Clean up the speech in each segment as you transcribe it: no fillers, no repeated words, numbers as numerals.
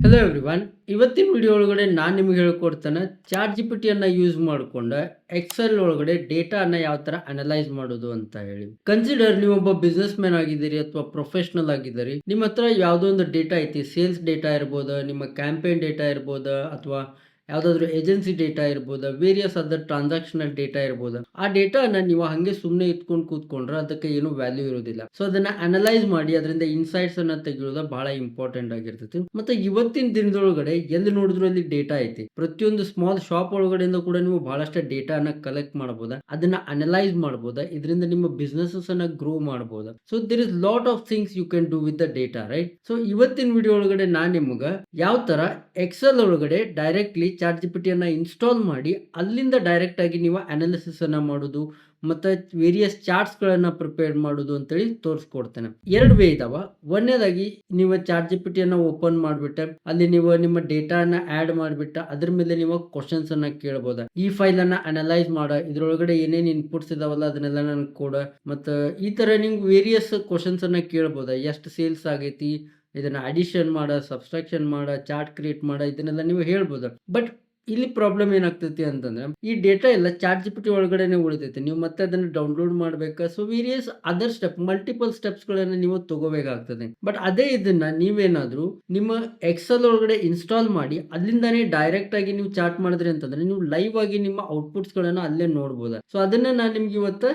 Hello everyone. ಇವತ್ತಿನ video ಒಳಗಡೆ ನಾನು ನಿಮಗೆ ಹೇಳ್ಕೊಡ್ತೇನೆ ಚಾಟ್ ಜಿ ಪಿ ಟಿಯನ್ನು ಯೂಸ್ ಮಾಡಿಕೊಂಡು ಎಕ್ಸೆಲ್ ಒಳಗಡೆ ಡೇಟಾನ ಯಾವ ಥರ ಅನಲೈಸ್ ಮಾಡೋದು ಅಂತ ಹೇಳಿ. ಕನ್ಸಿಡರ್ ನೀವು ಒಬ್ಬ ಬಿಸ್ನೆಸ್ ಮ್ಯಾನ್ ಆಗಿದ್ದೀರಿ ಅಥವಾ ಪ್ರೊಫೆಷನಲ್ ಆಗಿದ್ದೀರಿ. ನಿಮ್ಮ ಹತ್ರ ಯಾವುದೋ ಒಂದು ಡೇಟಾ ಐತಿ, ಸೇಲ್ಸ್ ಡೇಟಾ ಇರ್ಬೋದು, ನಿಮ್ಮ ಕ್ಯಾಂಪೇನ್ ಡೇಟಾ ಇರ್ಬೋದು, ಅಥವಾ ಯಾವುದಾದ್ರೂ ಏಜೆನ್ಸಿ ಡೇಟಾ ಇರ್ಬೋದು, ವೇರಿಯಸ್ ಅದರ್ ಟ್ರಾನ್ಸಾಕ್ಷನಲ್ ಡೇಟಾ ಇರ್ಬೋದು. ಆ ಡೇಟಾನ ನೀವು ಹಂಗೆ ಸುಮ್ಮನೆ ಇಟ್ಕೊಂಡು ಕೂತ್ಕೊಂಡ್ರೆ ಅದಕ್ಕೆ ಏನು ವ್ಯಾಲ್ಯೂ ಇರೋದಿಲ್ಲ. ಸೊ ಅದನ್ನ ಅನಲೈಸ್ ಮಾಡಿ ಅದರಿಂದ ಇನ್ಸೈಟ್ಸ್ ಅನ್ನ ತೆಗೆಯೋದು ಬಹಳ ಇಂಪಾರ್ಟೆಂಟ್ ಆಗಿರ್ತೈತಿ. ಮತ್ತೆ ಇವತ್ತಿನ ದಿನದೊಳಗಡೆ ಎಲ್ಲಿ ನೋಡಿದ್ರು ಅಲ್ಲಿ ಡೇಟಾ ಐತಿ. ಪ್ರತಿಯೊಂದು ಸ್ಮಾಲ್ ಶಾಪ್ ಒಳಗಡೆಯಿಂದ ಕೂಡ ನೀವು ಬಹಳಷ್ಟು ಡೇಟಾನ ಕಲೆಕ್ಟ್ ಮಾಡಬಹುದು, ಅದನ್ನ ಅನಲೈಸ್ ಮಾಡಬಹುದು, ಇದರಿಂದ ನಿಮ್ಮ ಬಿಸ್ನೆಸಸ್ ಅನ್ನ ಗ್ರೋ ಮಾಡಬಹುದು. So there is lot of things you can do with the data, right? So ಇವತ್ತಿನ ವಿಡಿಯೋ ಒಳಗಡೆ ನಾನು ನಿಮ್ಗೆ ಯಾವ ತರ ಎಕ್ಸೆಲ್ ಒಳಗಡೆ ಡೈರೆಕ್ಟ್ಲಿ ಚಾಟ್ ಜಿ ಪಿ ಟಿಯನ್ನು ಇನ್ಸ್ಟಾಲ್ ಮಾಡಿ ಅಲ್ಲಿಂದ ಡೈರೆಕ್ಟ್ ಆಗಿ ನೀವು ಅನಾಲಿಸಿಸ್ ಅನ್ನ ಮಾಡೋದು ಮತ್ತೆ ವೇರಿಯಸ್ ಚಾರ್ಟ್ಸ್ಗಳನ್ನು ಪ್ರಿಪೇರ್ ಮಾಡೋದು ಅಂತೇಳಿ ತೋರಿಸ್ಕೊಡ್ತೇನೆ. ಎರಡು ವೇ ಇದಾವ. ಒಂದನೇದಾಗಿ ನೀವು ಚಾಟ್ ಜಿ ಪಿ ಟಿಯನ್ನು ಓಪನ್ ಮಾಡಿಬಿಟ್ಟೆ ಅಲ್ಲಿ ನೀವು ನಿಮ್ಮ ಡೇಟಾನ ಆ್ಯಡ್ ಮಾಡಿಬಿಟ್ಟ ಅದ್ರ ಮೇಲೆ ನೀವು ಕ್ವಶನ್ಸ್ ಅನ್ನ ಕೇಳ್ಬೋದ. ಈ ಫೈಲ್ ಅನ್ನ ಅನಲೈಸ್ ಮಾಡ, ಇದ್ರೊಳಗಡೆ ಏನೇನು ಇನ್ಪುಟ್ಸ್ ಇದಾವಲ್ಲ ಅದನ್ನೆಲ್ಲ ನನಗೆ ಕೊಡ, ಮತ್ತು ಈ ಥರ ನಿಮ್ಗೆ ವೇರಿಯಸ್ ಕ್ವಶನ್ಸ್ ಅನ್ನ ಕೇಳ್ಬೋದ. ಎಷ್ಟು ಸೇಲ್ಸ್ ಆಗೈತಿ, ಇದನ್ನ ಅಡಿಷನ್ ಮಾಡ, ಸಬ್ಸ್ಟ್ರಾಕ್ಷನ್ ಮಾಡ, ಚಾರ್ಟ್ ಕ್ರಿಯೇಟ್ ಮಾಡ, ಇದನ್ನೆಲ್ಲ ನೀವು ಹೇಳ್ಬೋದು. ಬಟ್ ಇಲ್ಲಿ ಪ್ರಾಬ್ಲಮ್ ಏನಾಗ್ತೈತಿ ಅಂತಂದ್ರೆ ಈ ಡೇಟಾ ಎಲ್ಲ ಚಾಟ್ ಜಿ ಪಿ ಟಿ ಒಳಗಡೆನೆ ಉಳಿತೈತಿ. ನೀವು ಮತ್ತೆ ಅದನ್ನು ಡೌನ್ಲೋಡ್ ಮಾಡ್ಬೇಕಾ. So various other step, multiple steps ಗಳನ್ನ ನೀವು ತಗೋಬೇಕಾಗ್ತದೆ. ಬಟ್ ಅದೇ ಇದನ್ನ ನೀವೇನಾದ್ರೂ ನಿಮ್ಮ ಎಕ್ಸೆಲ್ ಒಳಗಡೆ ಇನ್ಸ್ಟಾಲ್ ಮಾಡಿ ಅಲ್ಲಿಂದಾನೇ ಡೈರೆಕ್ಟ್ ಆಗಿ ನೀವು ಚಾಟ್ ಮಾಡಿದ್ರಿ ಅಂತಂದ್ರೆ ನೀವು ಲೈವ್ ಆಗಿ ನಿಮ್ಮ ಔಟ್ಪುಟ್ಸ್ ಗಳನ್ನ ಅಲ್ಲೇ ನೋಡ್ಬೋದು. ಸೊ ಅದನ್ನ ನಾನು ನಿಮ್ಗೆ ಇವತ್ತು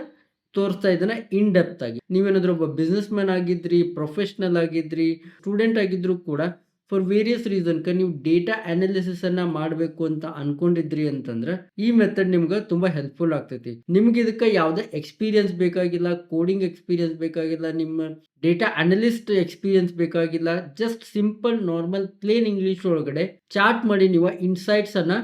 ತೋರಿಸ್ತಾ ಇದ್ದಾನೆ ಇನ್ ಡೆಪ್ತ್ ಆಗಿ. ನೀವೇನಾದ್ರೂ ಒಬ್ಬ ಬಿಸ್ನೆಸ್ ಮ್ಯಾನ್ ಆಗಿದ್ರಿ, ಪ್ರೊಫೆಷನಲ್ ಆಗಿದ್ರಿ, ಸ್ಟೂಡೆಂಟ್ ಆಗಿದ್ರು ಕೂಡ ಫಾರ್ ವೇರಿಯಸ್ ರೀಸನ್ ನೀವು ಡೇಟಾ ಅನಾಲಿಸಿಸ್ ಅನ್ನ ಮಾಡಬೇಕು ಅಂತ ಅನ್ಕೊಂಡಿದ್ರಿ ಅಂತಂದ್ರೆ ಈ ಮೆಥಡ್ ನಿಮ್ಗೆ ತುಂಬಾ ಹೆಲ್ಪ್ಫುಲ್ ಆಗ್ತೈತಿ. ನಿಮ್ಗೆ ಇದಕ್ಕೆ ಯಾವುದೇ ಎಕ್ಸ್ಪೀರಿಯನ್ಸ್ ಬೇಕಾಗಿಲ್ಲ, ಕೋಡಿಂಗ್ ಎಕ್ಸ್ಪೀರಿಯನ್ಸ್ ಬೇಕಾಗಿಲ್ಲ, ನಿಮ್ಮ ಡೇಟಾ ಅನಲಿಸ್ಟ್ ಎಕ್ಸ್ಪೀರಿಯನ್ಸ್ ಬೇಕಾಗಿಲ್ಲ. Just simple normal plain English ಒಳಗಡೆ ಚಾರ್ಟ್ ಮಾಡಿ ನೀವು ಇನ್ಸೈಟ್ಸ್ ಅನ್ನ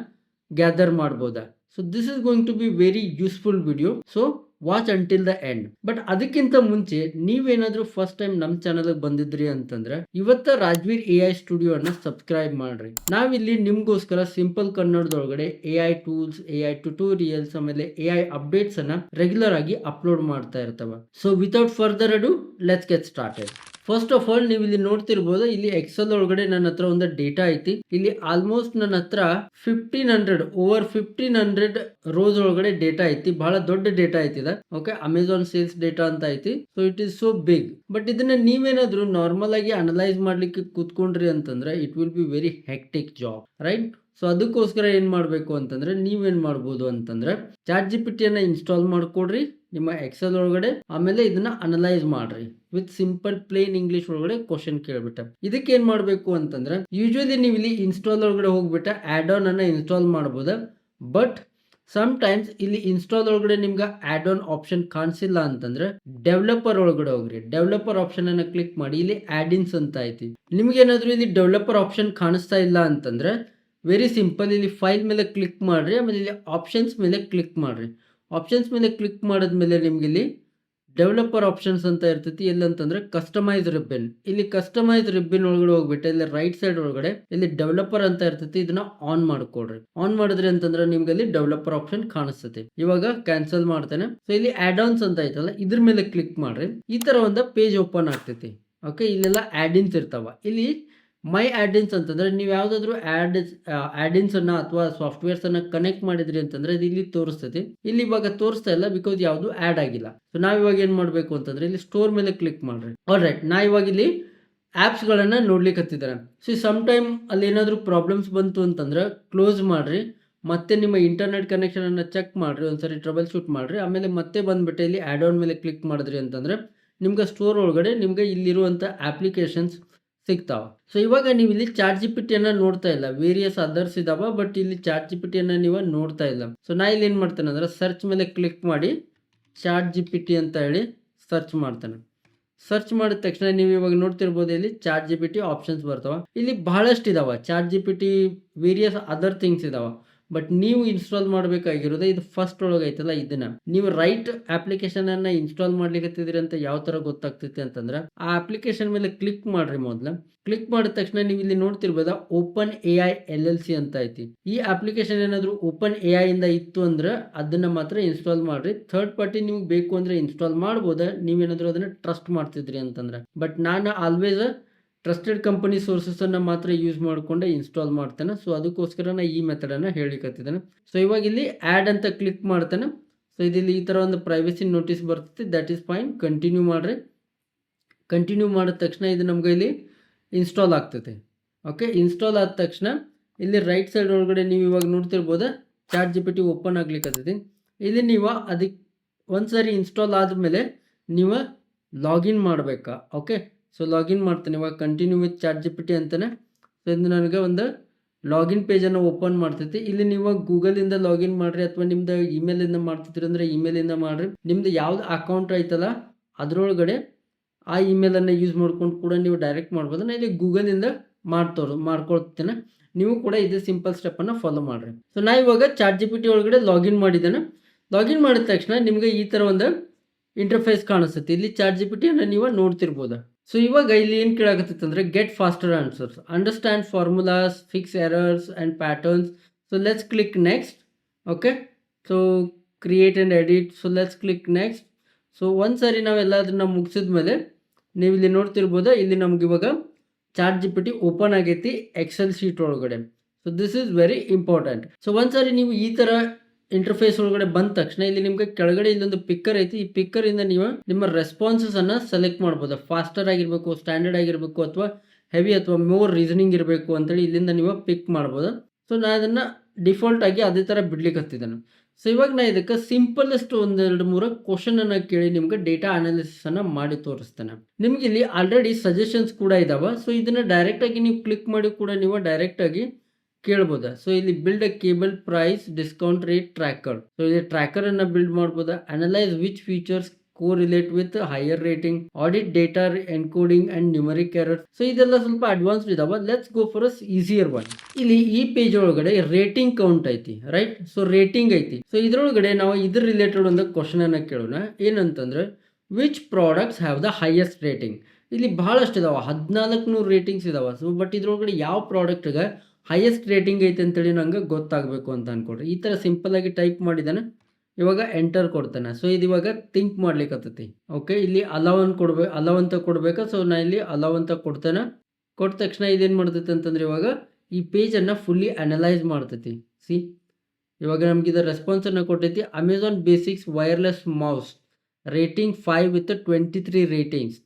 ಗ್ಯಾದರ್ ಮಾಡ್ಬೋದಾ. So this is going to be very useful video. So watch until the end. But ಅದಕ್ಕಿಂತ ಮುಂಚೆ ನೀವೇನಾದ್ರೂ ಫಸ್ಟ್ ಟೈಮ್ ನಮ್ಮ ಚಾನಲ್ ಬಂದಿದ್ರಿ ಅಂತಂದ್ರೆ ಇವತ್ತ ರಾಜ್ವೀರ್ ಎ ಐ ಸ್ಟುಡಿಯೋ ಅನ್ನ ಸಬ್ಸ್ಕ್ರೈಬ್ ಮಾಡ್ರಿ. ನಾವಿಲ್ಲಿ ನಿಮ್ಗೋಸ್ಕರ ಸಿಂಪಲ್ ಕನ್ನಡದೊಳಗಡೆ A I tools, A I tutorials, ಆಮೇಲೆ ಎ ಐ ಅಪ್ಡೇಟ್ಸ್ ಅನ್ನ ರೆಗ್ಯುಲರ್ ಆಗಿ ಅಪ್ಲೋಡ್ ಮಾಡ್ತಾ ಇರ್ತವ. So without further ado let's get started. First of all ನೀವು ಇಲ್ಲಿ ನೋಡ್ತಿರ್ಬೋದು, ಇಲ್ಲಿ ಎಕ್ಸೆಲ್ ಒಳಗಡೆ ನನ್ನ ಹತ್ರ ಒಂದು ಡೇಟಾ ಐತಿ. ಇಲ್ಲಿ ಆಲ್ಮೋಸ್ಟ್ ನನ್ನ ಹತ್ರ 1500 ರೋಸ್ ಒಳಗಡೆ ಡೇಟಾ ಐತಿ. ಬಹಳ ದೊಡ್ಡ ಡೇಟಾ ಐತಿದೆ. ಓಕೆ, ಅಮೆಝಾನ್ ಸೇಲ್ಸ್ ಡೇಟಾ ಅಂತ ಐತಿ. So it is so big. But ಇದನ್ನ ನೀವೇನಾದ್ರೂ ನಾರ್ಮಲ್ ಆಗಿ ಅನಲೈಸ್ ಮಾಡ್ಲಿಕ್ಕೆ ಕೂತ್ಕೊಂಡ್ರಿ ಅಂತಂದ್ರೆ it will be very hectic job, right? So ಅದಕ್ಕೋಸ್ಕರ ಏನ್ ಮಾಡ್ಬೇಕು ಅಂತಂದ್ರೆ ನೀವೇನ್ ಮಾಡ್ಬೋದು ಅಂತಂದ್ರೆ ಚಾಟ್ ಜಿ ಪಿ ಟಿಯನ್ನ ಇನ್ಸ್ಟಾಲ್ ಮಾಡ್ಕೊಡ್ರಿ ನಿಮ್ಮ ಎಕ್ಸೆಲ್ ಒಳಗಡೆ. ಆಮೇಲೆ ಇದನ್ನ ಅನಲೈಸ್ ಮಾಡ್ರಿ ವಿತ್ ಸಿಂಪಲ್ ಪ್ಲೇನ್ ಇಂಗ್ಲಿಷ್ ಒಳಗಡೆ ಕ್ವಶನ್ ಕೇಳ್ಬಿಟ್ಟ. ಇದಕ್ಕೆ ಏನ್ ಮಾಡ್ಬೇಕು ಅಂತಂದ್ರೆ ಯೂಶುವಲಿ ನೀವು ಇಲ್ಲಿ ಇನ್ಸ್ಟಾಲ್ ಒಳಗಡೆ ಹೋಗ್ಬಿಟ್ಟ ಆಡ್ ಆನ್ ಅನ್ನ ಇನ್ಸ್ಟಾಲ್ ಮಾಡಬಹುದು. ಬಟ್ ಸಮ್ ಟೈಮ್ಸ್ ಇಲ್ಲಿ ಇನ್ಸ್ಟಾಲ್ ಒಳಗಡೆ ನಿಮ್ಗೆ ಆಡ್ ಆನ್ ಆಪ್ಷನ್ ಕಾಣಿಸಿಲ್ಲ ಅಂತಂದ್ರೆ ಡೆವಲಪರ್ ಒಳಗಡೆ ಹೋಗ್ರಿ. ಡೆವಲಪರ್ ಆಪ್ಷನ್ ಅನ್ನ ಕ್ಲಿಕ್ ಮಾಡಿ ಇಲ್ಲಿ ಆಡ್ ಇನ್ಸ್ ಅಂತ ಐತಿ. ನಿಮ್ಗೆ ಏನಾದ್ರು ಇಲ್ಲಿ ಡೆವಲಪರ್ ಆಪ್ಷನ್ ಕಾಣಿಸ್ತಾ ಇಲ್ಲ ಅಂತಂದ್ರೆ ವೆರಿ ಸಿಂಪಲ್, ಇಲ್ಲಿ ಫೈಲ್ ಮೇಲೆ ಕ್ಲಿಕ್ ಮಾಡ್ರಿ, ಆಮೇಲೆ ಇಲ್ಲಿ ಆಪ್ಷನ್ಸ್ ಮೇಲೆ ಕ್ಲಿಕ್ ಮಾಡ್ರಿ. ಆಪ್ಷನ್ಸ್ ಮೇಲೆ ಕ್ಲಿಕ್ ಮಾಡಿದ್ಮೇಲೆ ನಿಮ್ಗೆ ಇಲ್ಲಿ ಡೆವಲಪರ್ ಆಪ್ಷನ್ಸ್ ಅಂತ ಇರ್ತೈತಿ. ಎಲ್ಲಂತಂದ್ರೆ ಕಸ್ಟಮೈಸ್ ರಿಬ್ಬನ್. ಇಲ್ಲಿ ಕಸ್ಟಮೈಸ್ ರಿಬ್ಬನ್ ಒಳಗಡೆ ಹೋಗ್ಬಿಟ್ಟು ಇಲ್ಲಿ ರೈಟ್ ಸೈಡ್ ಒಳಗಡೆ ಇಲ್ಲಿ ಡೆವಲಪರ್ ಅಂತ ಇರ್ತೈತಿ. ಇದನ್ನ ಆನ್ ಮಾಡ್ಕೊಡ್ರಿ. ಆನ್ ಮಾಡಿದ್ರಿ ಅಂತಂದ್ರೆ ನಿಮ್ಗೆ ಅಲ್ಲಿ ಡೆವಲಪರ್ ಆಪ್ಷನ್ ಕಾಣಿಸ್ತೈತಿ. ಇವಾಗ ಕ್ಯಾನ್ಸಲ್ ಮಾಡ್ತೇನೆ. ಸೊ ಇಲ್ಲಿ ಆಡ್ ಆನ್ಸ್ ಅಂತ ಐತಲ್ಲ ಇದ್ರ ಮೇಲೆ ಕ್ಲಿಕ್ ಮಾಡ್ರಿ. ಈ ತರ ಒಂದು ಪೇಜ್ ಓಪನ್ ಆಗ್ತೈತಿ. ಓಕೆ, ಇಲ್ಲೆಲ್ಲ ಆಡ್ ಇನ್ಸ್ ಇರ್ತಾವ. ಇಲ್ಲಿ ಮೈ ಆಡಿನ್ಸ್ ಅಂತಂದ್ರೆ ನೀವು ಯಾವ್ದಾದ್ರು ಆಡಿನ್ಸ್ ಅನ್ನ ಅಥವಾ ಸಾಫ್ಟ್ವೇರ್ಸ್ ಅನ್ನ ಕನೆಕ್ಟ್ ಮಾಡಿದ್ರಿ ಅಂತಂದ್ರೆ ಇದು ಇಲ್ಲಿ ತೋರಿಸ್ತೈತಿ. ಇಲ್ಲಿ ಇವಾಗ ತೋರಿಸ್ತಾ ಇಲ್ಲ ಬಿಕಾಸ್ ಯಾವುದು ಆಡ್ ಆಗಿಲ್ಲ. ಸೊ ನಾವ್ ಇವಾಗ ಏನ್ ಮಾಡ್ಬೇಕು ಅಂತಂದ್ರೆ ಇಲ್ಲಿ ಸ್ಟೋರ್ ಮೇಲೆ ಕ್ಲಿಕ್ ಮಾಡ್ರಿ. ಆಲ್ ರೈಟ್, ನಾ ಇವಾಗ ಇಲ್ಲಿ ಆಪ್ಸ್ ಗಳನ್ನ ನೋಡ್ಲಿಕ್ಕೆ ಹತ್ತಿದ್ದಾರೆ. ಸೊ ಸಮ್ ಟೈಮ್ ಅಲ್ಲಿ ಏನಾದ್ರು ಪ್ರಾಬ್ಲಮ್ಸ್ ಬಂತು ಅಂತಂದ್ರೆ ಕ್ಲೋಸ್ ಮಾಡ್ರಿ. ಮತ್ತೆ ನಿಮ್ಮ ಇಂಟರ್ನೆಟ್ ಕನೆಕ್ಷನ್ ಅನ್ನ ಚೆಕ್ ಮಾಡ್ರಿ, ಒಂದ್ಸರಿ ಟ್ರಬಲ್ ಶೂಟ್ ಮಾಡ್ರಿ. ಆಮೇಲೆ ಮತ್ತೆ ಬಂದ್ಬಿಟ್ಟು ಇಲ್ಲಿ ಆಡ್ ಆನ್ ಮೇಲೆ ಕ್ಲಿಕ್ ಮಾಡಿದ್ರಿ ಅಂತಂದ್ರೆ ನಿಮ್ಗೆ ಸ್ಟೋರ್ ಒಳಗಡೆ ನಿಮ್ಗೆ ಇಲ್ಲಿರುವಂತ ಅಪ್ಲಿಕೇಶನ್ಸ್ ಸಿಗ್ತಾವ. ಸೊ ಇವಾಗ ನೀವು ಇಲ್ಲಿ ಚಾಟ್ ಜಿ ಪಿ ಟಿಯನ್ನ ನೋಡ್ತಾ ಇಲ್ಲ, ವೇರಿಯಸ್ ಅದರ್ಸ್ ಇದಾವ. ಬಟ್ ಇಲ್ಲಿ ಚಾಟ್ ಜಿ ಪಿ ಟಿಯನ್ನ ನೀವು ನೋಡ್ತಾ ಇಲ್ಲ. ಸೊ ನಾ ಇಲ್ಲಿ ಏನ್ ಮಾಡ್ತೇನೆ ಅಂದ್ರೆ ಸರ್ಚ್ ಮೇಲೆ ಕ್ಲಿಕ್ ಮಾಡಿ ಚಾಟ್ ಜಿ ಪಿ ಟಿ ಅಂತ ಹೇಳಿ ಸರ್ಚ್ ಮಾಡ್ತೇನೆ. ಸರ್ಚ್ ಮಾಡಿದ ತಕ್ಷಣ ನೀವು ಇವಾಗ ನೋಡ್ತಿರ್ಬೋದು ಇಲ್ಲಿ chat G P T options ಬರ್ತಾವ. ಇಲ್ಲಿ ಬಹಳಷ್ಟು ಇದಾವ. Chat G P T various other things ಇದಾವ. ಬಟ್ ನೀವು ಇನ್ಸ್ಟಾಲ್ ಮಾಡಬೇಕಾಗಿರೋದು ಇದು ಫಸ್ಟ್ ಒಳಗೆ ಐತಲ್ಲ ಇದನ್ನ. ನೀವು ರೈಟ್ ಅಪ್ಲಿಕೇಶನ್ ಅನ್ನ ಇನ್ಸ್ಟಾಲ್ ಮಾಡ್ಲಿಕ್ಕೆ ಅಂತ ಯಾವ ತರ ಗೊತ್ತಾಗ್ತೈತಿ ಅಂತಂದ್ರೆ ಆ ಅಪ್ಲಿಕೇಶನ್ ಮೇಲೆ ಕ್ಲಿಕ್ ಮಾಡ್ರಿ. ಮೊದ್ಲ ಕ್ಲಿಕ್ ಮಾಡಿದ ತಕ್ಷಣ ನೀವು ಇಲ್ಲಿ ನೋಡ್ತಿರ್ಬೋದ ಓಪನ್ ಎ ಐ LLC ಅಂತ ಐತಿ. ಈ ಅಪ್ಲಿಕೇಶನ್ ಏನಾದ್ರು ಓಪನ್ ಎ ಐ ಇಂದ ಇತ್ತು ಅಂದ್ರೆ ಅದನ್ನ ಮಾತ್ರ ಇನ್ಸ್ಟಾಲ್ ಮಾಡ್ರಿ. ಥರ್ಡ್ ಪಾರ್ಟಿ ನಿಮ್ಗೆ ಬೇಕು ಅಂದ್ರೆ ಇನ್ಸ್ಟಾಲ್ ಮಾಡ್ಬೋದ, ನೀವೇನಾದ್ರು ಅದನ್ನ ಟ್ರಸ್ಟ್ ಮಾಡ್ತಿದ್ರಿ ಅಂತಂದ್ರೆ. ಬಟ್ ನಾನು ಆಲ್ವೇಸ್ ಟ್ರಸ್ಟೆಡ್ ಕಂಪನಿ ಸೋರ್ಸಸನ್ನು ಮಾತ್ರ ಯೂಸ್ ಮಾಡಿಕೊಂಡೆ ಇನ್ಸ್ಟಾಲ್ ಮಾಡ್ತೇನೆ. ಸೊ ಅದಕ್ಕೋಸ್ಕರ ನಾನು ಈ ಮೆಥಡನ್ನು ಹೇಳಿಕತ್ತಿದ್ದೇನೆ. ಸೊ ಇವಾಗ ಇಲ್ಲಿ ಆ್ಯಡ್ ಅಂತ ಕ್ಲಿಕ್ ಮಾಡ್ತೇನೆ. ಸೊ ಇಲ್ಲಿ ಈ ಥರ ಒಂದು ಪ್ರೈವಸಿ ನೋಟಿಸ್ ಬರ್ತೈತಿ. That is fine. ಕಂಟಿನ್ಯೂ ಮಾಡಿರಿ. ಕಂಟಿನ್ಯೂ ಮಾಡಿದ ತಕ್ಷಣ ಇದು ನಮ್ಗೆ ಇಲ್ಲಿ ಇನ್ಸ್ಟಾಲ್ ಆಗ್ತೈತೆ. ಓಕೆ, ಇನ್ಸ್ಟಾಲ್ ಆದ ತಕ್ಷಣ ಇಲ್ಲಿ ರೈಟ್ ಸೈಡ್ ಒಳಗಡೆ ನೀವು ಇವಾಗ ನೋಡ್ತಿರ್ಬೋದು ಚಾಟ್ GPT ಓಪನ್ ಆಗ್ಲಿಕ್ಕತ್ತೈತಿ. ಇಲ್ಲಿ ನೀವು ಅದಕ್ಕೆ ಒಂದು ಸಾರಿ ಇನ್ಸ್ಟಾಲ್ ಆದಮೇಲೆ ನೀವು ಲಾಗಿನ್ ಮಾಡಬೇಕಾ. ಓಕೆ, ಸೊ ಲಾಗಿನ್ ಮಾಡ್ತೇನೆ ಇವಾಗ. ಕಂಟಿನ್ಯೂ ವಿತ್ ಚಾಟ್ GPT ಅಂತಾನೆ. ಸೊ ಇದು ನನಗೆ ಒಂದು ಲಾಗಿನ್ ಪೇಜನ್ನು ಓಪನ್ ಮಾಡ್ತೈತಿ. ಇಲ್ಲಿ ನೀವು ಗೂಗಲಿಂದ ಲಾಗಿನ್ ಮಾಡಿರಿ ಅಥವಾ ನಿಮ್ದು ಇಮೇಲಿಂದ ಮಾಡ್ತಿದ್ರಿ ಅಂದರೆ ಇಮೇಲಿಂದ ಮಾಡಿರಿ. ನಿಮ್ದು ಯಾವ್ದು ಅಕೌಂಟ್ ಐತಲ್ಲ ಅದರೊಳಗಡೆ ಆ ಇಮೇಲನ್ನು ಯೂಸ್ ಮಾಡ್ಕೊಂಡು ಕೂಡ ನೀವು ಡೈರೆಕ್ಟ್ ಮಾಡ್ಬೋದು. ನಾನು ಇಲ್ಲಿ ಗೂಗಲಿಂದ ಮಾಡ್ಕೊಳ್ತೇನೆ. ನೀವು ಕೂಡ ಇದೇ ಸಿಂಪಲ್ ಸ್ಟೆಪ್ಪನ್ನು ಫಾಲೋ ಮಾಡಿರಿ. ಸೊ ನಾ ಇವಾಗ ಚಾಟ್ GPT ಒಳಗಡೆ ಲಾಗಿನ್ ಮಾಡಿದ್ದೇನೆ. ಲಾಗಿನ್ ಮಾಡಿದ ತಕ್ಷಣ ನಿಮಗೆ ಈ ಥರ ಒಂದು ಇಂಟರ್ಫೇಸ್ ಕಾಣಿಸುತ್ತೆ. ಇಲ್ಲಿ ಚಾಟ್ GPTಯನ್ನು ನೀವು ನೋಡ್ತಿರ್ಬೋದು. ಸೊ ಇವಾಗ ಇಲ್ಲಿ ಏನು ಕೇಳಾಕತ್ತೈತೆ ಅಂದರೆ get faster answers, understand formulas, fix errors and patterns. So let's click next. Okay, so create and edit. So let's click next. So ಒಂದು ಸಾರಿ ನಾವೆಲ್ಲ ಅದನ್ನು ಮುಗಿಸಿದ ಮೇಲೆ ನೀವು ಇಲ್ಲಿ ನೋಡ್ತಿರ್ಬೋದು ಇಲ್ಲಿ ನಮ್ಗೆ ಇವಾಗ ಚಾಟ್ GPT ಓಪನ್ ಆಗೈತಿ ಎಕ್ಸೆಲ್ ಶೀಟ್ ಒಳಗಡೆ. So this is very important. So ಒಂದ್ಸಾರಿ ನೀವು ಈ ಥರ ಇಂಟರ್ಫೇಸ್ ಒಳಗಡೆ ಬಂದ ತಕ್ಷಣ ಇಲ್ಲಿ ನಿಮಗೆ ಕೆಳಗಡೆ ಇಲ್ಲೊಂದು ಪಿಕ್ಕರ್ ಐತಿ. ಈ ಪಿಕ್ಕರಿಂದ ನೀವು ನಿಮ್ಮ ರೆಸ್ಪಾನ್ಸಸನ್ನು ಸೆಲೆಕ್ಟ್ ಮಾಡ್ಬೋದು. ಫಾಸ್ಟರ್ ಆಗಿರಬೇಕು, ಸ್ಟ್ಯಾಂಡರ್ಡ್ ಆಗಿರಬೇಕು, ಅಥವಾ ಹೆವಿ ಅಥವಾ ಮೋರ್ ರೀಸನಿಂಗ್ ಇರಬೇಕು ಅಂತೇಳಿ ಇಲ್ಲಿಂದ ನೀವು ಪಿಕ್ ಮಾಡ್ಬೋದು. ಸೊ ನಾನು ಅದನ್ನು ಡಿಫಾಲ್ಟ್ ಆಗಿ ಅದೇ ಥರ ಬಿಡ್ಲಿಕ್ಕೆ ಹತ್ತಿದ್ದೇನೆ. ಸೊ ಇವಾಗ ನಾ ಇದಕ್ಕೆ ಸಿಂಪಲೆಸ್ಟ್ 1-2-3 ಕ್ವಶನನ್ನು ಕೇಳಿ ನಿಮ್ಗೆ ಡೇಟಾ ಅನಾಲಿಸಿಸನ್ನು ಮಾಡಿ ತೋರಿಸ್ತೇನೆ. ನಿಮ್ಗೆ ಇಲ್ಲಿ ಆಲ್ರೆಡಿ ಸಜೆಷನ್ಸ್ ಕೂಡ ಇದಾವೆ. ಸೊ ಇದನ್ನು ಡೈರೆಕ್ಟಾಗಿ ನೀವು ಕ್ಲಿಕ್ ಮಾಡಿ ಕೂಡ ನೀವು ಡೈರೆಕ್ಟಾಗಿ ಕೇಳ್ಬೋದ. ಸೊ ಇಲ್ಲಿ build a cable price discount rate tracker. So ಇಲ್ಲಿ ಟ್ರ್ಯಾಕರನ್ನು ಬಿಲ್ಡ್ ಮಾಡ್ಬೋದ. Analyse which features correlate with higher rating, audit data encoding and numeric error. So ಇದೆಲ್ಲ ಸ್ವಲ್ಪ ಅಡ್ವಾನ್ಸ್ಡ್ ಇದಾವೆ. Let's go for us easier one. ಇಲ್ಲಿ ಈ page ಒಳಗಡೆ rating count ಐತಿ, ರೈಟ್. ಸೊ ರೇಟಿಂಗ್ ಐತಿ. ಸೊ ಇದ್ರೊಳಗಡೆ ನಾವು ಇದ್ರ ರಿಲೇಟೆಡ್ ಒಂದು ಕ್ವಶನ್ ಅನ್ನ ಕೇಳೋಣ. ಏನಂತಂದ್ರೆ which products have the highest rating. ಇಲ್ಲಿ ಬಹಳಷ್ಟು ಇದಾವೆ, 1400 ರೇಟಿಂಗ್ಸ್ ಇದಾವೆ. ಸೊ ಬಟ್ ಇದ್ರೊಳಗಡೆ ಯಾವ ಪ್ರಾಡಕ್ಟ್ಗೆ ಹೈಯೆಸ್ಟ್ ರೇಟಿಂಗ್ ಐತೆ ಅಂತೇಳಿ ನಂಗೆ ಗೊತ್ತಾಗಬೇಕು ಅಂತ ಅನ್ಕೊಡ್ರಿ. ಈ ಥರ ಸಿಂಪಲ್ ಆಗಿ ಟೈಪ್ ಮಾಡಿದಾನೆ. ಇವಾಗ ಎಂಟರ್ ಕೊಡ್ತಾನೆ. ಸೊ ಇದು ಇವಾಗ ಥಿಂಕ್ ಮಾಡ್ಲಿಕ್ಕೆ ಹತ್ತೈತಿ. ಓಕೆ, ಇಲ್ಲಿ ಅಲವ್ ಅಂತ ಕೊಡ್ಬೇಕಾ. ಸೊ ನಾ ಇಲ್ಲಿ ಅಲವ್ ಅಂತ ಕೊಡ್ತೇನೆ. ಕೊಟ್ಟ ತಕ್ಷಣ ಇದೇನು ಮಾಡ್ತೈತೆ ಅಂತಂದ್ರೆ ಇವಾಗ ಈ ಪೇಜನ್ನು ಫುಲ್ಲಿ ಅನಲೈಸ್ ಮಾಡ್ತೈತಿ. ಸಿ ಇವಾಗ ನಮ್ಗೆ ಇದರ ರೆಸ್ಪಾನ್ಸನ್ನು ಕೊಟ್ಟೈತಿ. Amazon basics wireless mouse rating 5 with 23 ratings.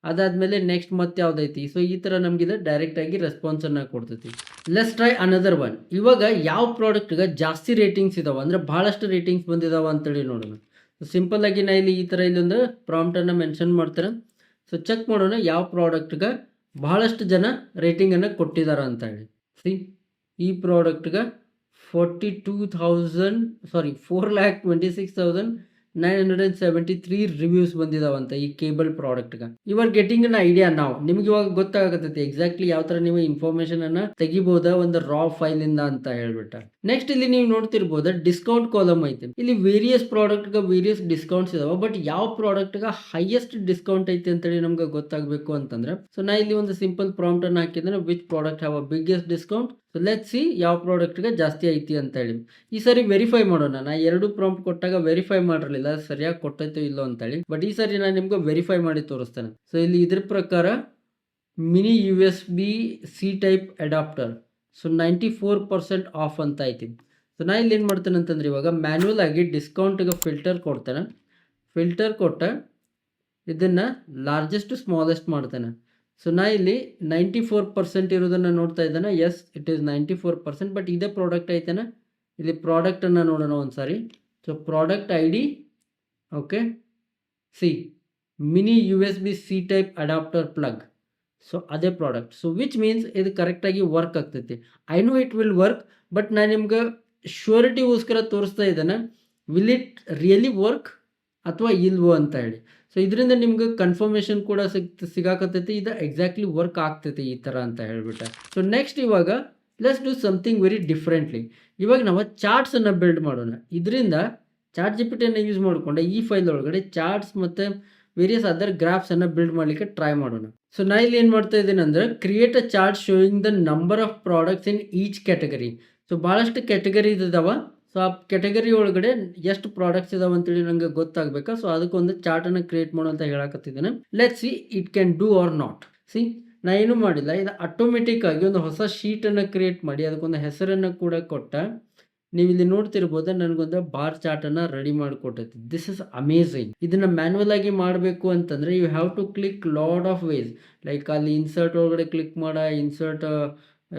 ಅದಾದಮೇಲೆ ನೆಕ್ಸ್ಟ್ ಮತ್ತೆ ಯಾವುದೈತಿ. ಸೊ ಈ ಥರ ನಮಗಿದೆ ಡೈರೆಕ್ಟಾಗಿ ರೆಸ್ಪಾನ್ಸನ್ನು ಕೊಡ್ತೈತಿ. Let's try another one. ಇವಾಗ ಯಾವ ಪ್ರಾಡಕ್ಟ್ಗೆ ಜಾಸ್ತಿ ರೇಟಿಂಗ್ಸ್ ಇದಾವೆ ಅಂದರೆ ಭಾಳಷ್ಟು ರೇಟಿಂಗ್ಸ್ ಬಂದಿದ್ದಾವೆ ಅಂತೇಳಿ ನೋಡೋಣ. ಸಿಂಪಲ್ ಆಗಿ ನಾ ಇಲ್ಲಿ ಈ ಥರ ಇಲ್ಲೊಂದು ಪ್ರಾಂಪ್ಟನ್ನು ಮೆನ್ಷನ್ ಮಾಡ್ತಾರೆ. ಸೊ ಚೆಕ್ ಮಾಡೋಣ ಯಾವ ಪ್ರಾಡಕ್ಟ್ಗೆ ಬಹಳಷ್ಟು ಜನ ರೇಟಿಂಗನ್ನು ಕೊಟ್ಟಿದ್ದಾರೆ ಅಂತ ಹೇಳಿ. ಸಿ ಈ ಪ್ರಾಡಕ್ಟ್ಗೆ 4,26,973 ರಿವ್ಯೂಸ್ ಬಂದಿದಾವಂತ ಈ ಕೇಬಲ್ ಪ್ರಾಡಕ್ಟ್ಗೆ. You are getting an idea ನಾವು. ನಿಮ್ಗೆ ಇವಾಗ ಗೊತ್ತಾಗತ್ತೈತಿ ಎಕ್ಸಾಕ್ಟ್ಲಿ ಯಾವ ಥರ ನೀವು ಇನ್ಫಾರ್ಮೇಷನ್ ಅನ್ನ ತೆಗಿಬೋದಾ ಒಂದು ರಾ ಫೈಲ್ ಇಂದ ಅಂತ ಹೇಳ್ಬಿಟ್ಟ. ನೆಕ್ಸ್ಟ್ ಇಲ್ಲಿ ನೀವು ನೋಡ್ತಿರ್ಬೋದ ಡಿಸ್ಕೌಂಟ್ ಕಾಲಮ್ ಐತಿ. ಇಲ್ಲಿ ವೇರಿಯಸ್ ಪ್ರಾಡಕ್ಟ್ಗೆ ವೇರಿಯಸ್ ಡಿಸ್ಕೌಂಟ್ಸ್ ಇದಾವೆ. ಬಟ್ ಯಾವ ಪ್ರಾಡಕ್ಟ್ಗೆ ಹೈಯೆಸ್ಟ್ ಡಿಸ್ಕೌಂಟ್ ಐತಿ ಅಂತೇಳಿ ನಮ್ಗೆ ಗೊತ್ತಾಗಬೇಕು ಅಂತಂದ್ರೆ ಸೊ ನಾ ಇಲ್ಲಿ ಒಂದು ಸಿಂಪಲ್ ಪ್ರಾಂಪ್ಟ್ ಅನ್ನು ಹಾಕಿದ್ರೆ which product have a biggest discount. So let's see ಯಾವ ಪ್ರಾಡಕ್ಟ್ಗೆ ಜಾಸ್ತಿ ಐತಿ ಅಂತ ಹೇಳಿ. ಈ ಸಾರಿ ವೆರಿಫೈ ಮಾಡೋಣ. ನಾ 2 ಪ್ರಾಂಪ್ಟ್ ಕೊಟ್ಟಾಗ ವೆರಿಫೈ ಮಾಡಿರಲಿಲ್ಲ ಸರಿಯಾಗಿ ಕೊಟ್ಟೈತೋ ಇಲ್ಲೋ ಅಂತೇಳಿ. ಬಟ್ ಈ ಸಾರಿ ನಾನು ನಿಮ್ಗೆ ವೆರಿಫೈ ಮಾಡಿ ತೋರಿಸ್ತೇನೆ. ಸೊ ಇಲ್ಲಿ ಇದ್ರ ಪ್ರಕಾರ mini USB C type adapter so 94% of ಅಂತ ಐತಿ. ಸೊ ನಾ ಇಲ್ಲಿ ಏನು ಮಾಡ್ತೇನೆ ಅಂತಂದ್ರೆ ಇವಾಗ ಮ್ಯಾನ್ಯಲ್ ಆಗಿ ಡಿಸ್ಕೌಂಟ್ಗೆ ಫಿಲ್ಟರ್ ಕೊಡ್ತೇನೆ. ಫಿಲ್ಟರ್ ಕೊಟ್ಟ ಇದನ್ನು ಲಾರ್ಜೆಸ್ಟ್ ಸ್ಮಾಲೆಸ್ಟ್ ಮಾಡ್ತೇನೆ. ಸೊ ನಾ ಇಲ್ಲಿ 94% ಇರೋದನ್ನು ನೋಡ್ತಾ ಇದ್ದಾನೆ. Yes it is 94%. ಬಟ್ ಇದೇ ಪ್ರಾಡಕ್ಟ್ ಐತೆನಾ. ಇಲ್ಲಿ ಪ್ರಾಡಕ್ಟನ್ನು ನೋಡೋಣ ಒಂದು ಸಾರಿ. So product ID okay C mini USB C type adapter plug. So ಅದೇ ಪ್ರಾಡಕ್ಟ್. ಸೊ ವಿಚ್ ಮೀನ್ಸ್ ಇದು ಕರೆಕ್ಟಾಗಿ ವರ್ಕ್ ಆಗ್ತೈತಿ. I know it will work. But ನಾನು ನಿಮ್ಗೆ ಶ್ಯೂರಿಟಿಗೋಸ್ಕರ ತೋರಿಸ್ತಾ ಇದ್ದಾನೆ ವಿಲ್ ಇಟ್ ರಿಯಲಿ ವರ್ಕ್ ಅಥವಾ ಇಲ್ವೋ ಅಂತ ಹೇಳಿ. ಸೊ ಇದರಿಂದ ನಿಮ್ಗೆ ಕನ್ಫರ್ಮೇಷನ್ ಕೂಡ ಸಿಗಾಕತ್ತೈತಿ ಇದು ಎಕ್ಸಾಕ್ಟ್ಲಿ ವರ್ಕ್ ಆಗ್ತೈತಿ ಈ ಥರ ಅಂತ ಹೇಳ್ಬಿಟ್ಟೆ. ಸೊ ನೆಕ್ಸ್ಟ್ ಇವಾಗ let's do something very differently. ಇವಾಗ ನಾವು ಚಾರ್ಟ್ಸನ್ನು ಬಿಲ್ಡ್ ಮಾಡೋಣ. ಇದರಿಂದ ಚಾಟ್ GPTಯನ್ನು ಯೂಸ್ ಮಾಡಿಕೊಂಡೆ ಈ ಫೈಲ್ ಒಳಗಡೆ ಚಾರ್ಟ್ಸ್ ಮತ್ತು ವೇರಿಯಸ್ ಅದರ್ ಗ್ರಾಫ್ಸನ್ನು ಬಿಲ್ಡ್ ಮಾಡಲಿಕ್ಕೆ ಟ್ರೈ ಮಾಡೋಣ. ಸೊ ನಾ ಇಲ್ಲಿ ಏನು ಮಾಡ್ತಾ ಇದ್ದೀನಿ ಅಂದರೆ create a chart showing the number of products in each category. So ಭಾಳಷ್ಟು ಕ್ಯಾಟಗರೀಸ್ ಇದಾವೆ. ಸೊ ಆ ಕ್ಯಾಟಗರಿ ಒಳಗಡೆ ಎಷ್ಟು ಪ್ರಾಡಕ್ಟ್ಸ್ ಇದಾವೆ ಅಂತೇಳಿ ನನಗೆ ಗೊತ್ತಾಗಬೇಕಾ. ಸೊ ಅದಕ್ಕೊಂದು ಚಾರ್ಟನ್ನು ಕ್ರಿಯೇಟ್ ಮಾಡೋ ಅಂತ ಹೇಳಕತ್ತಿದ್ದೇನೆ. Let's see it can do or not. See ನಾ ಏನೂ ಮಾಡಿಲ್ಲ. ಇದು ಆಟೋಮೆಟಿಕ್ ಆಗಿ ಒಂದು ಹೊಸ ಶೀಟನ್ನು ಕ್ರಿಯೇಟ್ ಮಾಡಿ ಅದಕ್ಕೊಂದು ಹೆಸರನ್ನು ಕೂಡ ಕೊಟ್ಟ. ನೀವಿಲ್ಲಿ ನೋಡ್ತಿರ್ಬೋದು ನನಗೊಂದು ಬಾರ್ ಚಾರ್ಟನ್ನು ರೆಡಿ ಮಾಡಿಕೊಟ್ಟೈತಿ. This is amazing. ಇದನ್ನು ಮ್ಯಾನ್ಯುವಲ್ ಆಗಿ ಮಾಡಬೇಕು ಅಂತಂದರೆ you have to click lot of ways. Like ಅಲ್ಲಿ ಇನ್ಸರ್ಟ್ ಒಳಗಡೆ ಕ್ಲಿಕ್ ಮಾಡ, ಇನ್ಸರ್ಟ್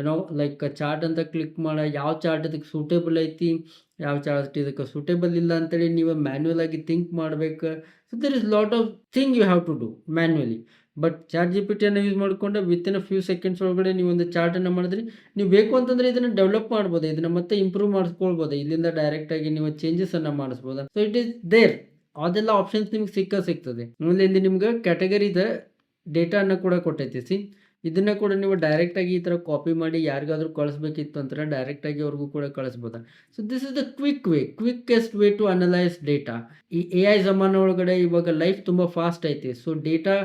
ಏನೋ ಲೈಕ್ ಚಾರ್ಟ್ ಅಂತ ಕ್ಲಿಕ್ ಮಾಡ, ಯಾವ ಚಾರ್ಟ್ ಇದಕ್ಕೆ ಸೂಟೇಬಲ್ ಐತಿ, ಯಾವ ಚಾರ್ಟ್ ಇದಕ್ಕೆ ಸೂಟೇಬಲ್ ಇಲ್ಲ ಅಂತೇಳಿ ನೀವು ಮ್ಯಾನ್ಯುವಲ್ ಆಗಿ ಥಿಂಕ್ ಮಾಡ್ಬೇಕು. So there is lot of thing you have to do manually. But chat G P ಟಿಯನ್ನು ಯೂಸ್ ಮಾಡಿಕೊಂಡು ವಿತಿನ್ ಅ ಫ್ಯೂ ಸೆಕೆಂಡ್ಸ್ ಒಳಗಡೆ ನೀವು ಒಂದು ಚಾರ್ಟನ್ನು ಮಾಡಿದ್ರಿ. ನೀವು ಬೇಕು ಅಂತಂದರೆ ಇದನ್ನು ಡೆವಲಪ್ ಮಾಡ್ಬೋದು, ಇದನ್ನು ಮತ್ತೆ ಇಂಪ್ರೂವ್ ಮಾಡಿಸ್ಕೊಳ್ಬೋದು. ಇಲ್ಲಿಂದ ಡೈರೆಕ್ಟಾಗಿ ನೀವು ಚೇಂಜಸನ್ನು ಮಾಡಿಸ್ಬೋದು. ಸೊ ಇಟ್ ಈಸ್ ದೇರ್, ಅದೆಲ್ಲ ಆಪ್ಷನ್ಸ್ ನಿಮ್ಗೆ ಸಿಗ್ತದೆ. ಆಮೇಲೆ ಇಲ್ಲಿ ನಿಮ್ಗೆ ಕ್ಯಾಟಗರಿದ ಡೇಟಾನ ಕೂಡ ಕೊಟ್ಟೈತಿ. ಸಿ ಇದನ್ನು ಕೂಡ ನೀವು ಡೈರೆಕ್ಟಾಗಿ ಈ ಥರ ಕಾಪಿ ಮಾಡಿ ಯಾರಿಗಾದ್ರೂ ಕಳಿಸ್ಬೇಕಿತ್ತು ಅಂದ್ರೆ ಡೈರೆಕ್ಟಾಗಿ ಅವ್ರಿಗೂ ಕೂಡ ಕಳಿಸ್ಬೋದು. So this is the quickest way to analyse data. ಈ ಎ ಐ ಜಮಾನ ಒಳಗಡೆ ಇವಾಗ ಲೈಫ್ ತುಂಬ ಫಾಸ್ಟ್ ಐತಿ. ಸೊ ಡೇಟಾ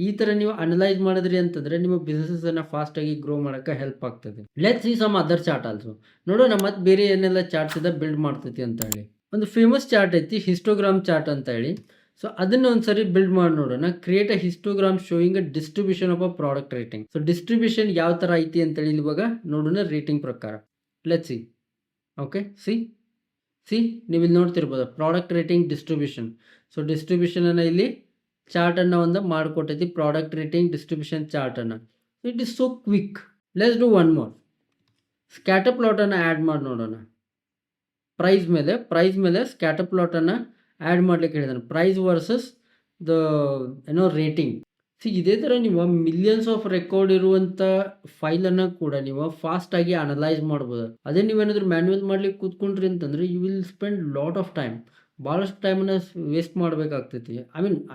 ಈ ಥರ ನೀವು ಅನಲೈಸ್ ಮಾಡಿದ್ರಿ ಅಂತಂದರೆ ನಿಮ್ಮ ಬಿಸ್ನೆಸನ್ನು ಫಾಸ್ಟಾಗಿ ಗ್ರೋ ಮಾಡೋಕ್ಕೆ ಹೆಲ್ಪ್ ಆಗ್ತದೆ. Let's see some other chart also. ನೋಡೋಣ ಮತ್ತೆ ಬೇರೆ ಏನೆಲ್ಲ ಚಾರ್ಟ್ಸ್ ಇದೆ ಬಿಲ್ಡ್ ಮಾಡ್ತೈತಿ ಅಂತ ಹೇಳಿ. ಒಂದು ಫೇಮಸ್ ಚಾರ್ಟ್ ಐತಿ ಹಿಸ್ಟೋಗ್ರಾಮ್ ಚಾರ್ಟ್ ಅಂತ ಹೇಳಿ. ಸೊ ಅದನ್ನು ಒಂದ್ಸರಿ ಬಿಲ್ಡ್ ಮಾಡಿ ನೋಡೋಣ. Create a histogram showing a distribution of a product rating. So distribution ಯಾವ ಥರ ಐತಿ ಅಂತೇಳಿ ಇವಾಗ ನೋಡೋಣ ರೇಟಿಂಗ್ ಪ್ರಕಾರ. Let's see. ಓಕೆ ಸಿ ನೀವು ಇಲ್ಲಿ ನೋಡ್ತಿರ್ಬೋದು ಪ್ರಾಡಕ್ಟ್ ರೇಟಿಂಗ್ ಡಿಸ್ಟ್ರಿಬ್ಯೂಷನ್. ಸೊ ಡಿಸ್ಟ್ರಿಬ್ಯೂಷನನ್ನು ಇಲ್ಲಿ ಚಾರ್ಟನ್ನು ಒಂದು ಮಾಡಿಕೊಟ್ಟೈತಿ, ಪ್ರಾಡಕ್ಟ್ ರೇಟಿಂಗ್ ಡಿಸ್ಟ್ರಿಬ್ಯೂಷನ್ ಚಾರ್ಟನ್ನು. It is so quick. Let's do one more. Scatter ಪ್ಲಾಟನ್ನು ಆ್ಯಡ್ ಮಾಡಿ ನೋಡೋಣ. ಪ್ರೈಸ್ ಮೇಲೆ ಸ್ಕ್ಯಾಟರ್ ಪ್ಲಾಟನ್ನು ಆ್ಯಡ್ ಮಾಡ್ಲಿಕ್ಕೆ ಹೇಳಿದಾನೆ. Price versus the rating. See ಇದೇ ಥರ ನೀವು ಮಿಲಿಯನ್ಸ್ ಆಫ್ ರೆಕಾರ್ಡ್ ಇರುವಂಥ ಫೈಲನ್ನು ಕೂಡ ನೀವು ಫಾಸ್ಟಾಗಿ ಅನಲೈಸ್ ಮಾಡ್ಬೋದು. ಅದೇ ನೀವೇನಾದರೂ ಮ್ಯಾನ್ಯುವಲ್ ಮಾಡ್ಲಿಕ್ಕೆ ಕೂತ್ಕೊಂಡ್ರಿ ಅಂತಂದರೆ you will spend lot of time. ಭಾಳಷ್ಟು ಟೈಮನ್ನು ವೇಸ್ಟ್ ಮಾಡಬೇಕಾಗ್ತೈತಿ.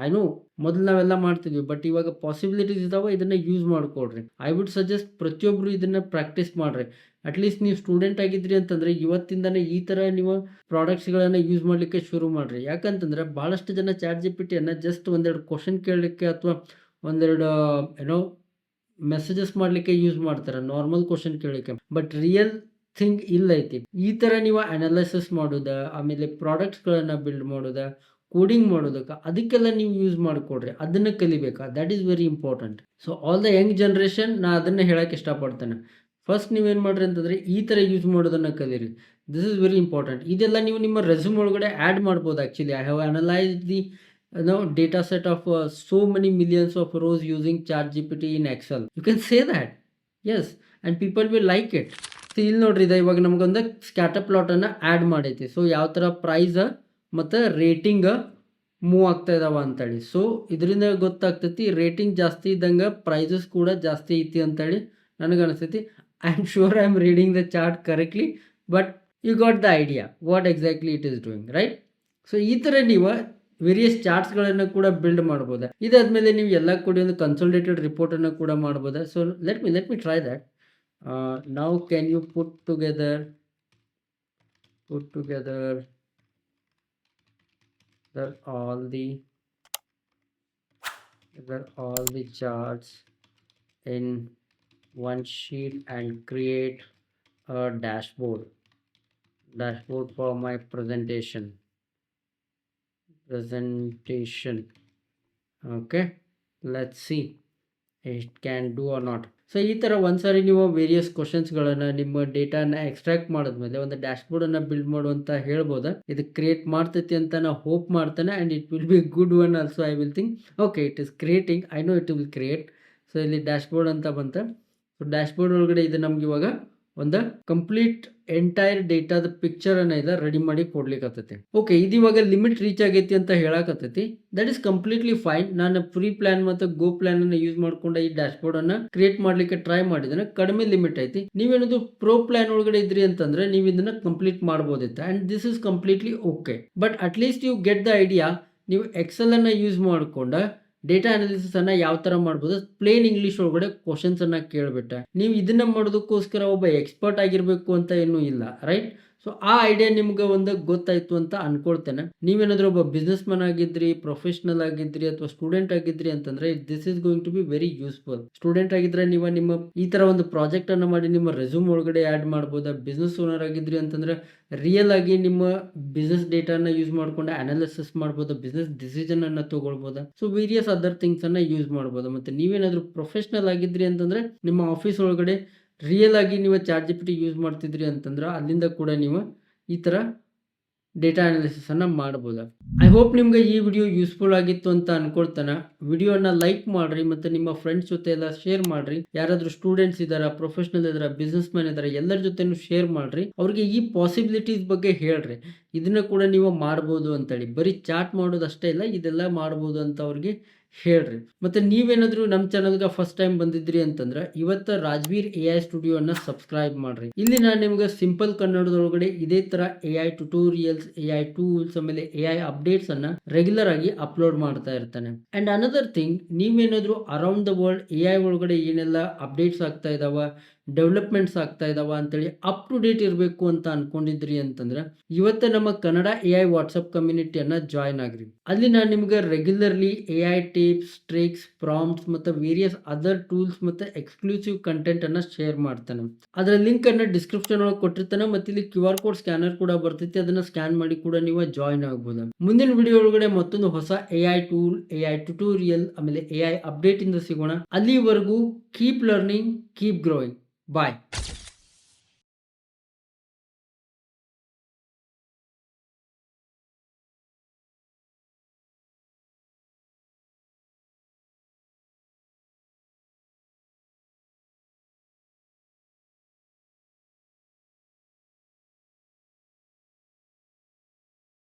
ಐ ನೋ ಮೊದಲು ನಾವೆಲ್ಲ ಮಾಡ್ತಿದ್ವಿ, ಬಟ್ ಇವಾಗ ಪಾಸಿಬಿಲಿಟೀಸ್ ಇದಾವೆ, ಇದನ್ನು ಯೂಸ್ ಮಾಡ್ಕೊಡ್ರಿ. ಐ ವುಡ್ ಸಜೆಸ್ಟ್ ಪ್ರತಿಯೊಬ್ಬರು ಇದನ್ನು ಪ್ರಾಕ್ಟೀಸ್ ಮಾಡಿರಿ. ಅಟ್ಲೀಸ್ಟ್ ನೀವು ಸ್ಟೂಡೆಂಟ್ ಆಗಿದ್ರಿ ಅಂತಂದರೆ ಇವತ್ತಿಂದನೇ ಈ ಥರ ನೀವು ಪ್ರಾಡಕ್ಟ್ಸ್ಗಳನ್ನು ಯೂಸ್ ಮಾಡಲಿಕ್ಕೆ ಶುರು ಮಾಡಿರಿ. ಯಾಕಂತಂದರೆ ಭಾಳಷ್ಟು ಜನ ಚಾಟ್ ಜಿ ಪಿ ಟಿಯನ್ನು ಜಸ್ಟ್ ಒಂದೆರಡು ಕ್ವಶನ್ ಕೇಳಲಿಕ್ಕೆ ಅಥವಾ ಒಂದೆರಡು ಮೆಸೇಜಸ್ ಮಾಡಲಿಕ್ಕೆ ಯೂಸ್ ಮಾಡ್ತಾರೆ, ನಾರ್ಮಲ್ ಕ್ವಶನ್ ಕೇಳಲಿಕ್ಕೆ. ಬಟ್ ರಿಯಲ್ ಥಿಂಗ್ ಇಲ್ಲ ಐತಿ. ಈ ಥರ ನೀವು ಅನಾಲಿಸಿಸ್ ಮಾಡೋದ, ಆಮೇಲೆ ಪ್ರಾಡಕ್ಟ್ಸ್ಗಳನ್ನು ಬಿಲ್ಡ್ ಮಾಡೋದ, ಕೋಡಿಂಗ್ ಮಾಡೋದಕ್ಕೆ ಅದಕ್ಕೆಲ್ಲ ನೀವು ಯೂಸ್ ಮಾಡಿಕೊಡ್ರಿ. ಅದನ್ನು ಕಲಿಬೇಕಾ, that is very important. So all the young generation ನಾ ಅದನ್ನು ಹೇಳೋಕ್ಕೆ ಇಷ್ಟಪಡ್ತೇನೆ. ಫಸ್ಟ್ ನೀವೇನು ಮಾಡಿರಿ ಅಂತಂದರೆ ಈ ಥರ ಯೂಸ್ ಮಾಡೋದನ್ನು ಕಲೀರಿ. This is very important. ಇದೆಲ್ಲ ನೀವು ನಿಮ್ಮ ರೆಸ್ಯೂಮ್ ಒಳಗಡೆ ಆ್ಯಡ್ ಮಾಡ್ಬೋದು. Actually I have analyse the data set of so many millions of rows using ChatGPT in Excel. You can say that. Yes, and people will like it. So ಇಲ್ಲಿ ನೋಡ್ರಿ, ಇದು ಇವಾಗ ನಮಗೊಂದು ಸ್ಕ್ಯಾಟರ್ ಪ್ಲಾಟನ್ನು add ಮಾಡೈತಿ. So ಯಾವ ಥರ price ಮತ್ತು ರೇಟಿಂಗ್ ಮೂವ್ ಆಗ್ತಾ ಇದಾವ ಅಂತೇಳಿ. ಸೊ ಇದರಿಂದ ಗೊತ್ತಾಗ್ತೈತಿ ರೇಟಿಂಗ್ ಜಾಸ್ತಿ ಇದ್ದಂಗೆ ಪ್ರೈಸಸ್ ಕೂಡ ಜಾಸ್ತಿ ಐತಿ ಅಂತೇಳಿ ನನಗೆ ಅನಿಸ್ತೈತಿ. I am sure I am reading the chart correctly, but you got the idea what exactly it is doing, right? So ಈ ಥರ ನೀವು ವೇರಿಯಸ್ ಚಾರ್ಟ್ಸ್ಗಳನ್ನು ಕೂಡ ಬಿಲ್ಡ್ ಮಾಡ್ಬೋದು. ಇದಾದಮೇಲೆ ನೀವು ಎಲ್ಲ ಕೂಡ ಒಂದು ಕನ್ಸಲ್ಟೇಟೆಡ್ ರಿಪೋರ್ಟನ್ನು ಕೂಡ ಮಾಡ್ಬೋದು. So let me try that. Now can you put together all the charts in one sheet and create a dashboard for my presentation. Okay, let's see it can do or not. So ಈ ಥರ ಒಂದ್ಸಾರಿ ನೀವು various ಕ್ವಶನ್ಸ್ಗಳನ್ನು ನಿಮ್ಮ ಡೇಟಾನ extract ಮಾಡಿದ್ಮೇಲೆ ಒಂದು ಡ್ಯಾಶ್ಬೋರ್ಡನ್ನು build ಮಾಡುವಂತ ಹೇಳ್ಬೋದು. ಇದು ಕ್ರಿಯೇಟ್ ಮಾಡ್ತೈತಿ ಅಂತ ನಾವು ಹೋಪ್ ಮಾಡ್ತಾನೆ, and it will be good one also. I will think okay it is creating, I know it will create. So ಇಲ್ಲಿ ಡ್ಯಾಶ್ಬೋರ್ಡ್ ಅಂತ ಬಂತ. ಸೊ ಡ್ಯಾಶ್ಬೋರ್ಡ್ ಒಳಗಡೆ ಇದು ನಮ್ಗೆ ಇವಾಗ ಒಂದು ಕಂಪ್ಲೀಟ್ ಎಂಟೈರ್ ಡೇಟಾದ ಪಿಕ್ಚರನ್ನು ಇದೆ ರೆಡಿ ಮಾಡಿ ಕೊಡ್ಲಿಕ್ಕತ್ತೈತಿ. ಓಕೆ, ಇದು ಇವಾಗ ಲಿಮಿಟ್ ರೀಚ್ ಆಗೈತಿ ಅಂತ ಹೇಳಕತ್ತೈತಿ. That is completely fine. ನಾನು ಪ್ರೀ ಪ್ಲಾನ್ ಮತ್ತು ಗೋ ಪ್ಲಾನ್ ಅನ್ನು ಯೂಸ್ ಮಾಡ್ಕೊಂಡು ಈ ಡ್ಯಾಶ್ಬೋರ್ಡ್ ಅನ್ನ ಕ್ರಿಯೇಟ್ ಮಾಡ್ಲಿಕ್ಕೆ ಟ್ರೈ ಮಾಡಿದ್ರೆ ಕಡಿಮೆ ಲಿಮಿಟ್ ಐತಿ. ನೀವೇನದು ಪ್ರೋ ಪ್ಲಾನ್ ಒಳಗಡೆ ಇದ್ರಿ ಅಂತಂದ್ರೆ ನೀವು ಇದನ್ನ ಕಂಪ್ಲೀಟ್ ಮಾಡ್ಬೋದಿತ್ತು, and this is completely okay. But at least you get the idea. ನೀವು ಎಕ್ಸೆಲ್ ಅನ್ನ ಯೂಸ್ ಮಾಡ್ಕೊಂಡ ಡೇಟಾ ಅನಾಲಿಸಿಸ್ ಅನ್ನ ಯಾವ ತರ ಮಾಡ್ಬೋದು, ಪ್ಲೇನ್ ಇಂಗ್ಲಿಷ್ ಒಳಗಡೆ ಕ್ವಶನ್ಸ್ ಅನ್ನ ಕೇಳ್ಬಿಟ್ಟ. ನೀವು ಇದನ್ನ ಮಾಡೋದಕ್ಕೋಸ್ಕರ ಒಬ್ಬ ಎಕ್ಸ್ಪರ್ಟ್ ಆಗಿರ್ಬೇಕು ಅಂತ ಏನೂ ಇಲ್ಲ, ರೈಟ್? ಸೊ ಆ ಐಡಿಯಾ ನಿಮ್ಗೆ ಒಂದು ಗೊತ್ತಾಯ್ತು ಅಂತ ಅನ್ಕೊಳ್ತೇನೆ. ನೀವೇನಾದ್ರೂ ಒಬ್ಬ ಬಿಸ್ನೆಸ್ ಮ್ಯಾನ್ ಆಗಿದ್ರಿ, ಪ್ರೊಫೆಷನಲ್ ಆಗಿದ್ರಿ ಅಥವಾ ಸ್ಟೂಡೆಂಟ್ ಆಗಿದ್ರಿ ಅಂತಂದ್ರೆ this is going to be very useful. Student ಆಗಿದ್ರೆ ನೀವು ನಿಮ್ಮ ಈ ತರ ಒಂದು ಪ್ರಾಜೆಕ್ಟ್ ಅನ್ನ ಮಾಡಿ ನಿಮ್ಮ ರೆಸ್ಯೂಮ್ ಒಳಗಡೆ ಆಡ್ ಮಾಡ್ಬೋದಾ. ಬಿಸ್ನೆಸ್ ಓನರ್ ಆಗಿದ್ರಿ ಅಂತಂದ್ರೆ ರಿಯಲ್ ಆಗಿ ನಿಮ್ಮ ಬಿಸ್ನೆಸ್ ಡೇಟಾನ ಯೂಸ್ ಮಾಡ್ಕೊಂಡು ಅನಾಲಿಸಿಸ್ ಮಾಡ್ಬೋದು, ಬಿಸ್ನೆಸ್ ಡಿಸಿಷನ್ ಅನ್ನ ತಗೊಳ್ಬೋದಾ. ಸೊ ವೇರಿಯಸ್ ಅದರ್ ಥಿಂಗ್ಸ್ ಅನ್ನ ಯೂಸ್ ಮಾಡ್ಬೋದು. ಮತ್ತೆ ನೀವೇನಾದ್ರೂ ಪ್ರೊಫೆಷನಲ್ ಆಗಿದ್ರಿ ಅಂತಂದ್ರೆ ನಿಮ್ಮ ಆಫೀಸ್ ಒಳಗಡೆ ರಿಯಲ್ ಆಗಿ ನೀವು ಚಾಟ್ ಜಿಪಿಟಿ ಯೂಸ್ ಮಾಡ್ತಿದ್ರಿ ಅಂತಂದ್ರೆ ಅಲ್ಲಿಂದ ಕೂಡ ನೀವು ಈ ತರ ಡೇಟಾ ಅನಾಲಿಸಿಸ್ ಅನ್ನ ಮಾಡಬಹುದು. ಐ ಹೋಪ್ ನಿಮ್ಗೆ ಈ ವಿಡಿಯೋ ಯೂಸ್ಫುಲ್ ಆಗಿತ್ತು ಅಂತ ಅನ್ಕೊಳ್ತಾನೆ. ವಿಡಿಯೋನ ಲೈಕ್ ಮಾಡ್ರಿ ಮತ್ತೆ ನಿಮ್ಮ ಫ್ರೆಂಡ್ಸ್ ಜೊತೆ ಎಲ್ಲ ಶೇರ್ ಮಾಡ್ರಿ. ಯಾರಾದ್ರೂ ಸ್ಟೂಡೆಂಟ್ಸ್ ಇದಾರ, ಪ್ರೊಫೆಷನಲ್ ಇದಾರ, ಬಿಸ್ನೆಸ್ ಮ್ಯಾನ್ ಇದಾರೆ, ಎಲ್ಲರ ಜೊತೆನೂ ಶೇರ್ ಮಾಡ್ರಿ. ಅವ್ರಿಗೆ ಈ ಪಾಸಿಬಿಲಿಟೀಸ್ ಬಗ್ಗೆ ಹೇಳ್ರಿ, ಇದನ್ನ ಕೂಡ ನೀವು ಮಾಡ್ಬೋದು ಅಂತೇಳಿ. ಬರೀ ಚಾಟ್ ಮಾಡೋದು ಅಷ್ಟೇ ಇಲ್ಲ, ಇದೆಲ್ಲ ಮಾಡ್ಬೋದು ಅಂತ ಅವ್ರಿಗೆ ಹೇಳ್ರಿ. ಮತ್ತೆ ನೀವೇನಾದ್ರೂ ನಮ್ಮ ಚಾನಲ್ಗೆ ಫಸ್ಟ್ ಟೈಮ್ ಬಂದಿದ್ರಿ ಅಂತಂದ್ರೆ ಇವತ್ತು ರಾಜ್ವೀರ್ ಎ ಐ ಸ್ಟುಡಿಯೋ ಅನ್ನ ಸಬ್ಸ್ಕ್ರೈಬ್ ಮಾಡ್ರಿ. ಇಲ್ಲಿ ನಾನು ನಿಮ್ಗೆ ಸಿಂಪಲ್ ಕನ್ನಡದೊಳಗಡೆ ಇದೇ ತರ A I tutorials, A I tools, ಆಮೇಲೆ ಎ ಐ ಅಪ್ಡೇಟ್ಸ್ ಅನ್ನ ರೆಗ್ಯುಲರ್ ಆಗಿ ಅಪ್ಲೋಡ್ ಮಾಡ್ತಾ ಇರ್ತಾನೆ. ಅಂಡ್ ಅನದರ್ ಥಿಂಗ್, ನೀವೇನಾದ್ರೂ around the world A I ಒಳಗಡೆ ಏನೆಲ್ಲ ಅಪ್ಡೇಟ್ಸ್ ಆಗ್ತಾ ಇದಾವ, ಡೆವಲಪ್ಮೆಂಟ್ಸ್ ಆಗ್ತಾ ಇದಾವ ಅಂತೇಳಿ ಅಪ್ ಟು ಡೇಟ್ ಇರಬೇಕು ಅಂತ ಅನ್ಕೊಂಡಿದ್ರಿ ಅಂತಂದ್ರೆ ಇವತ್ತು ನಮ್ಮ ಕನ್ನಡ ಎ ಐ ವಾಟ್ಸಪ್ ಕಮ್ಯುನಿಟಿಯನ್ನ ಜಾಯ್ನ್ ಆಗ್ರಿ. ಅಲ್ಲಿ ನಾನು ನಿಮ್ಗೆ regularly A I tips, tricks, prompts ಮತ್ತು ವೇರಿಯಸ್ ಅದರ್ ಟೂಲ್ಸ್ ಮತ್ತು ಎಕ್ಸ್ಕ್ಲೂಸಿವ್ ಕಂಟೆಂಟ್ ಅನ್ನ ಶೇರ್ ಮಾಡ್ತಾನೆ. ಅದರ ಲಿಂಕ್ ಅನ್ನ ಡಿಸ್ಕ್ರಿಪ್ಷನ್ ಒಳಗೆ ಕೊಟ್ಟಿರ್ತಾನೆ. ಮತ್ತೆ ಇಲ್ಲಿ ಕ್ಯೂ ಆರ್ ಕೋಡ್ ಸ್ಕ್ಯಾನರ್ ಕೂಡ ಬರ್ತೈತಿ, ಅದನ್ನ ಸ್ಕ್ಯಾನ್ ಮಾಡಿ ಕೂಡ ನೀವು ಜಾಯ್ನ್ ಆಗ್ಬೋದು. ಮುಂದಿನ ವಿಡಿಯೋ ಒಳಗಡೆ ಮತ್ತೊಂದು ಹೊಸ A I tool, A I tutorial, ಆಮೇಲೆ ಎ ಐ ಅಪ್ಡೇಟ್ ಇಂದ ಸಿಗೋಣ. ಅಲ್ಲಿವರೆಗೂ keep learning, keep growing. Bye.